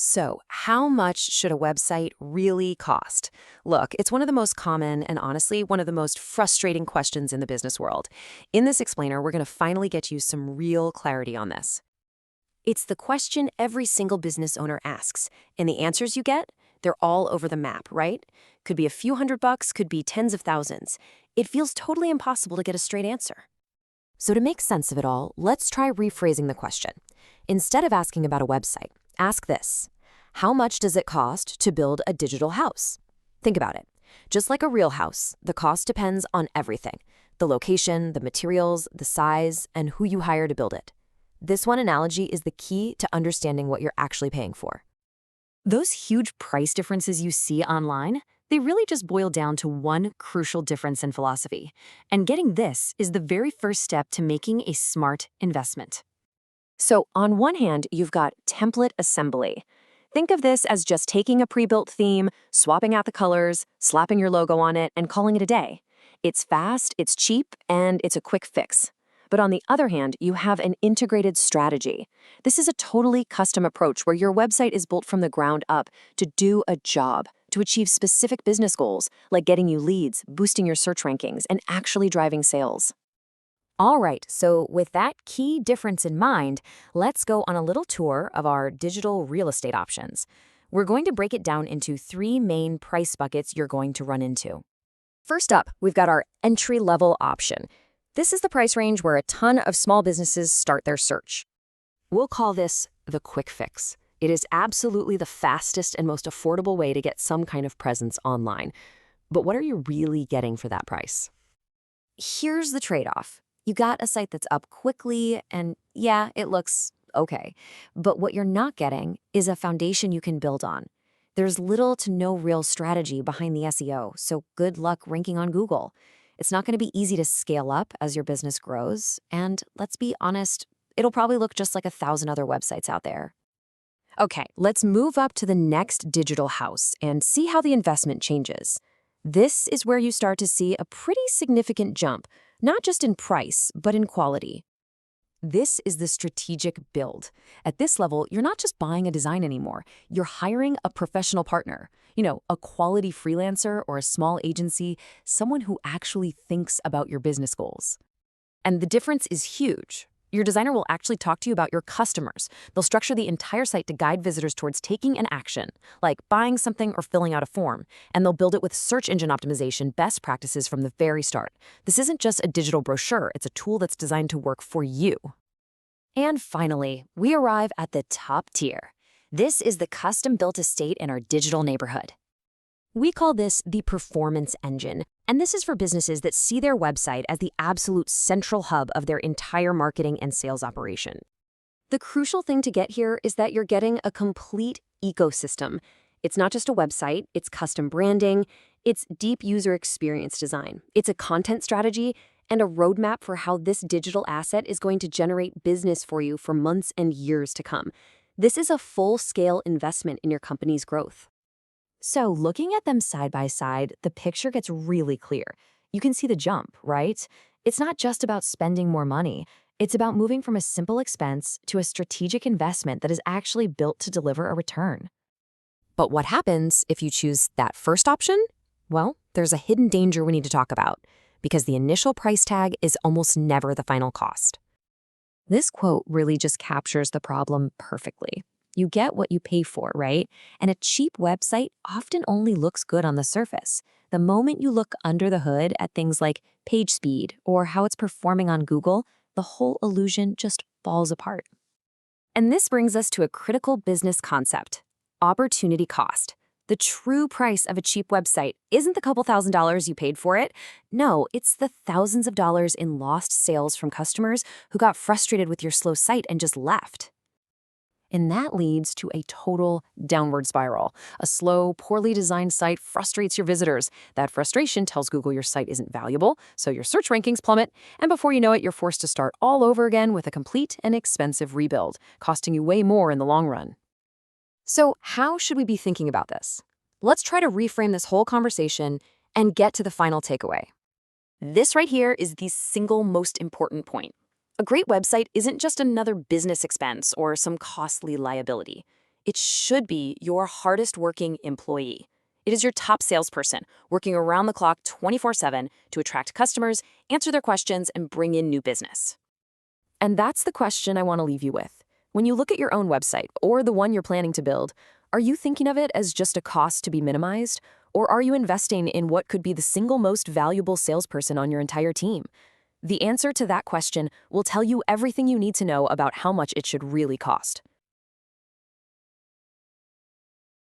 So, how much should a website really cost? Look, it's one of the most common and honestly one of the most frustrating questions in the business world. In this explainer, we're going to finally get you some real clarity on this. It's the question every single business owner asks, and the answers you get, they're all over the map, right? Could be a few $100, could be tens of thousands. It feels totally impossible to get a straight answer. So to make sense of it all, let's try rephrasing the question. Instead of asking about a website, ask this. How much does it cost to build a digital house? Think about it. Just like a real house, the cost depends on everything. The location, the materials, the size, and who you hire to build it. This one analogy is the key to understanding what you're actually paying for. Those huge price differences you see online, they really just boil down to one crucial difference in philosophy. And getting this is the very first step to making a smart investment. So on one hand, you've got template assembly. Think of this as just taking a pre-built theme, swapping out the colors, slapping your logo on it, and calling it a day. It's fast, it's cheap, and it's a quick fix. But on the other hand, you have an integrated strategy. This is a totally custom approach where your website is built from the ground up to do a job, to achieve specific business goals, like getting you leads, boosting your search rankings, and actually driving sales. All right, so with that key difference in mind, let's go on a little tour of our digital real estate options. We're going to break it down into three main price buckets you're going to run into. First up, we've got our entry-level option. This is the price range where a ton of small businesses start their search. We'll call this the quick fix. It is absolutely the fastest and most affordable way to get some kind of presence online. But what are you really getting for that price? Here's the trade-off. You got a site that's up quickly, and yeah, it looks okay. But what you're not getting is a foundation you can build on. There's little to no real strategy behind the SEO, so good luck ranking on Google. It's not going to be easy to scale up as your business grows, and let's be honest, it'll probably look just like 1,000 other websites out there. Okay, let's move up to the next digital house and see how the investment changes. This is where you start to see a pretty significant jump, not just in price, but in quality. This is the strategic build. At this level, you're not just buying a design anymore. You're hiring a professional partner, a quality freelancer or a small agency, someone who actually thinks about your business goals. And the difference is huge. Your designer will actually talk to you about your customers. They'll structure the entire site to guide visitors towards taking an action, like buying something or filling out a form, and they'll build it with search engine optimization best practices from the very start. This isn't just a digital brochure, it's a tool that's designed to work for you. And finally, we arrive at the top tier. This is the custom-built estate in our digital neighborhood. We call this the performance engine, and this is for businesses that see their website as the absolute central hub of their entire marketing and sales operation. The crucial thing to get here is that you're getting a complete ecosystem. It's not just a website, it's custom branding, it's deep user experience design, it's a content strategy, and a roadmap for how this digital asset is going to generate business for you for months and years to come. This is a full-scale investment in your company's growth. So looking at them side by side, the picture gets really clear. You can see the jump, right? It's not just about spending more money. It's about moving from a simple expense to a strategic investment that is actually built to deliver a return. But what happens if you choose that first option? Well, there's a hidden danger we need to talk about, because the initial price tag is almost never the final cost. This quote really just captures the problem perfectly. You get what you pay for, right? And a cheap website often only looks good on the surface. The moment you look under the hood at things like page speed or how it's performing on Google, the whole illusion just falls apart. And this brings us to a critical business concept: opportunity cost. The true price of a cheap website isn't the couple $1,000s you paid for it. No, it's the thousands of dollars in lost sales from customers who got frustrated with your slow site and just left. And that leads to a total downward spiral. A slow, poorly designed site frustrates your visitors. That frustration tells Google your site isn't valuable, so your search rankings plummet, and before you know it, you're forced to start all over again with a complete and expensive rebuild, costing you way more in the long run. So how should we be thinking about this? Let's try to reframe this whole conversation and get to the final takeaway. This right here is the single most important point. A great website isn't just another business expense or some costly liability. It should be your hardest working employee. It is your top salesperson, working around the clock 24/7 to attract customers, answer their questions, and bring in new business. And that's the question I want to leave you with. When you look at your own website or the one you're planning to build, are you thinking of it as just a cost to be minimized? Or are you investing in what could be the single most valuable salesperson on your entire team? The answer to that question will tell you everything you need to know about how much it should really cost.